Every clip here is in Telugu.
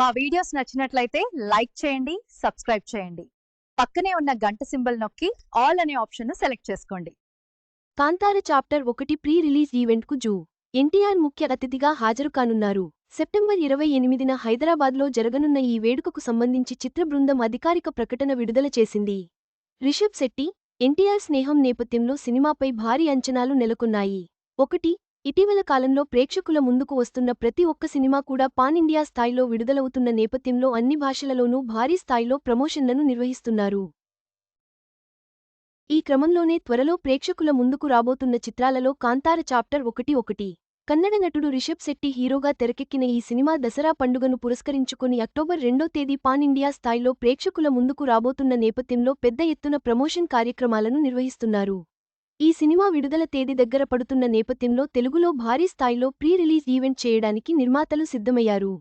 మా వీడియోస్ నచ్చినట్లయితే లైక్ చేయండి, సబ్స్క్రైబ్ చేయండి. పక్కనే ఉన్న గంట సింబల్ నొక్కి ఆల్ అనే ఆప్షన్ను సెలెక్ట్ చేసుకోండి. కాంతార చాప్టర్ 1 ప్రీ రిలీజ్ ఈవెంట్కు ఎన్టీఆర్ ముఖ్య అతిథిగా హాజరు కానున్నారు. సెప్టెంబర్ 28న హైదరాబాద్లో జరగనున్న ఈ వేడుకకు సంబంధించి చిత్ర బృందం అధికారిక ప్రకటన విడుదల చేసింది. రిషబ్ శెట్టి, ఎన్టీఆర్ స్నేహం నేపథ్యంలో సినిమాపై భారీ అంచనాలు నెలకొన్నాయి. ఇటీవల కాలంలో ప్రేక్షకుల ముందుకు వస్తున్న ప్రతి ఒక్క సినిమా కూడా పాన్ ఇండియా స్థాయిలో విడుదలవుతున్న నేపథ్యంలో అన్ని భాషలలోనూ భారీ స్థాయిలో ప్రమోషన్లను నిర్వహిస్తున్నారు. ఈ క్రమంలోనే త్వరలో ప్రేక్షకుల ముందుకు రాబోతున్న చిత్రాలలో కాంతార చాప్టర్ 1. కన్నడ నటుడు రిషబ్ శెట్టి హీరోగా తెరకెక్కిన ఈ సినిమా దసరా పండుగను పురస్కరించుకుని అక్టోబర్ 2 పాన్ ఇండియా స్థాయిలో ప్రేక్షకుల ముందుకు రాబోతున్న నేపథ్యంలో పెద్ద ఎత్తున ప్రమోషన్ కార్యక్రమాలను నిర్వహిస్తున్నారు. ఈ సినిమా విడుదల తేదీ దగ్గర పడుతున్న నేపథ్యంలో తెలుగులో భారీ స్థాయిలో ప్రీ రిలీజ్ ఈవెంట్ చేయడానికి నిర్మాతలు సిద్ధమయ్యారు.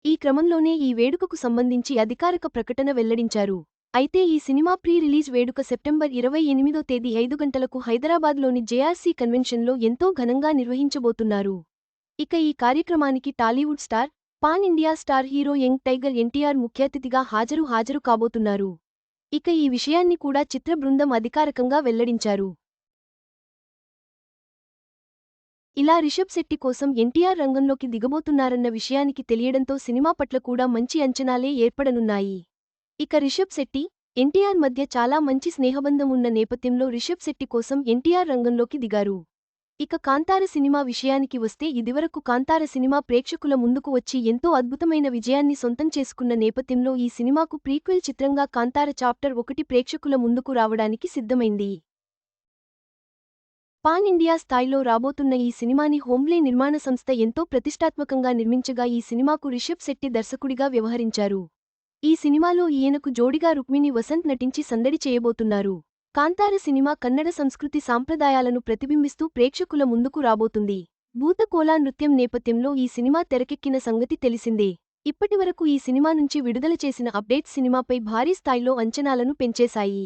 ఈ క్రమంలోనే ఈ వేడుకకు సంబంధించి అధికారిక ప్రకటన వెల్లడించారు. అయితే ఈ సినిమా ప్రీ రిలీజ్ వేడుక సెప్టెంబర్ 28 5 గంటలకు హైదరాబాద్లోని జేఆర్సీ కన్వెన్షన్లో ఎంతో ఘనంగా నిర్వహించబోతున్నారు. ఇక ఈ కార్యక్రమానికి Tollywood star, pan India star hero young tiger NTR ముఖ్య అతిథిగా హాజరు కాబోతున్నారు. ఇక ఈ విషయాన్ని కూడా చిత్ర బృందం అధికారికంగా వెల్లడించారు. ఇలా రిషబ్ శెట్టి కోసం ఎన్టీఆర్ రంగంలోకి దిగబోతున్నారన్న విషయానికి తెలియడంతో సినిమా పట్ల కూడా మంచి అంచనాలే ఏర్పడనున్నాయి. ఇక రిషబ్ శెట్టి, ఎన్టీఆర్ మధ్య చాలా మంచి స్నేహబంధం ఉన్న నేపథ్యంలో రిషబ్ శెట్టి కోసం ఎన్టీఆర్ రంగంలోకి దిగారు. ఇక కాంతార సినిమా విషయానికి వస్తే ఇదివరకు కాంతార సినిమా ప్రేక్షకుల ముందుకు వచ్చి ఎంతో అద్భుతమైన విజయాన్ని సొంతం చేసుకున్న నేపథ్యంలో ఈ సినిమాకు ప్రీక్వెల్ చిత్రంగా కాంతార చాప్టర్ 1 ప్రేక్షకుల ముందుకు రావడానికి సిద్ధమైంది. పాన్ ఇండియా స్థాయిలో రాబోతున్న ఈ సినిమాని హోమ్లే నిర్మాణ సంస్థ ఎంతో ప్రతిష్టాత్మకంగా నిర్మించగా ఈ సినిమాకు రిషబ్ శెట్టి దర్శకుడిగా వ్యవహరించారు. ఈ సినిమాలో ఈయనకు జోడిగా రుక్మిణి వసంత్ నటించి సందడి చేయబోతున్నారు. కాంతార సినిమా కన్నడ సంస్కృతి సాంప్రదాయాలను ప్రతిబింబిస్తూ ప్రేక్షకుల ముందుకు రాబోతుంది. భూతకోలా నృత్యం నేపథ్యంలో ఈ సినిమా తెరకెక్కిన సంగతి తెలిసిందే. ఇప్పటివరకు ఈ సినిమా నుంచి విడుదల చేసిన అప్డేట్స్ సినిమాపై భారీ స్థాయిలో అంచనాలను పెంచేశాయి.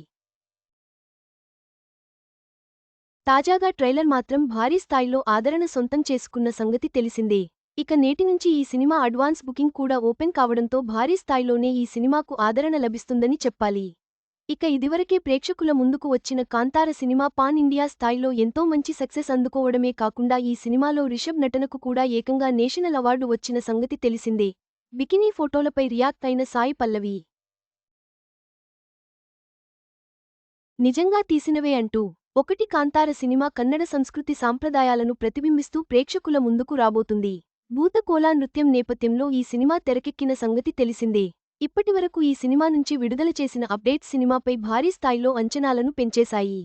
తాజాగా ట్రైలర్ మాత్రం భారీ స్థాయిలో ఆదరణ సొంతం చేసుకున్న సంగతి తెలిసిందే. ఇక నేటి నుంచి ఈ సినిమా అడ్వాన్స్ బుకింగ్ కూడా ఓపెన్ కావడంతో భారీ స్థాయిలోనే ఈ సినిమాకు ఆదరణ లభిస్తుందని చెప్పాలి. ఇక ఇదివరకే ప్రేక్షకుల ముందుకు వచ్చిన కాంతార సినిమా పాన్ ఇండియా స్థాయిలో ఎంతో మంచి సక్సెస్ అందుకోవడమే కాకుండా ఈ సినిమాలో రిషబ్ నటనకు కూడా ఏకంగా నేషనల్ అవార్డు వచ్చిన సంగతి తెలిసిందే. బికినీ ఫోటోలపై రియాక్ట్ అయిన సాయి పల్లవి, నిజంగా తీసినవే అంటూ కాంతార సినిమా కన్నడ సంస్కృతి సాంప్రదాయాలను ప్రతిబింబిస్తూ ప్రేక్షకుల ముందుకు రాబోతుంది. భూతకోలా నృత్యం నేపథ్యంలో ఈ సినిమా తెరకెక్కిన సంగతి తెలిసిందే. ఇప్పటివరకు ఈ సినిమా నుంచి విడుదల చేసిన అప్డేట్స్ సినిమాపై భారీ స్థాయిలో అంచనాలను పెంచేశాయి.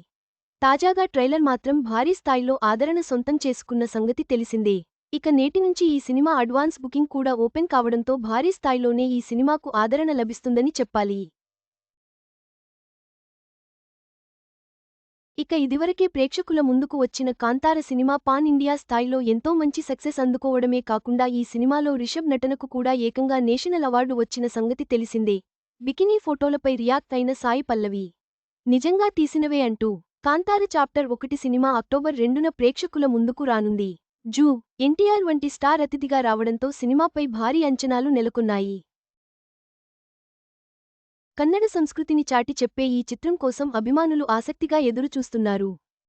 తాజాగా ట్రైలర్ మాత్రం భారీ స్థాయిలో ఆదరణ సొంతం చేసుకున్న సంగతి తెలిసిందే. ఇక నేటి నుంచి ఈ సినిమా అడ్వాన్స్ బుకింగ్ కూడా ఓపెన్ కావడంతో భారీ స్థాయిలోనే ఈ సినిమాకు ఆదరణ లభిస్తుందని చెప్పాలి. ఇక ఇదివరకే ప్రేక్షకుల ముందుకు వచ్చిన కాంతార సినిమా పాన్ ఇండియా స్థాయిలో ఎంతో మంచి సక్సెస్ అందుకోవడమే కాకుండా ఈ సినిమాలో రిషబ్ నటనకు కూడా ఏకంగా నేషనల్ అవార్డు వచ్చిన సంగతి తెలిసిందే. బికినీ ఫోటోలపై రియాక్ట్ అయిన సాయి పల్లవి, నిజంగా తీసినవే అంటూ కాంతార చాప్టర్ 1 సినిమా అక్టోబర్ 2న ప్రేక్షకుల ముందుకు రానుంది. ఎన్టీఆర్ వంటి స్టార్ అతిథిగా రావడంతో సినిమాపై భారీ అంచనాలు నెలకొన్నాయి. కన్నడ సంస్కృతిని చాటి చెప్పే ఈ చిత్రం కోసం అభిమానులు ఆసక్తిగా ఎదురుచూస్తున్నారు.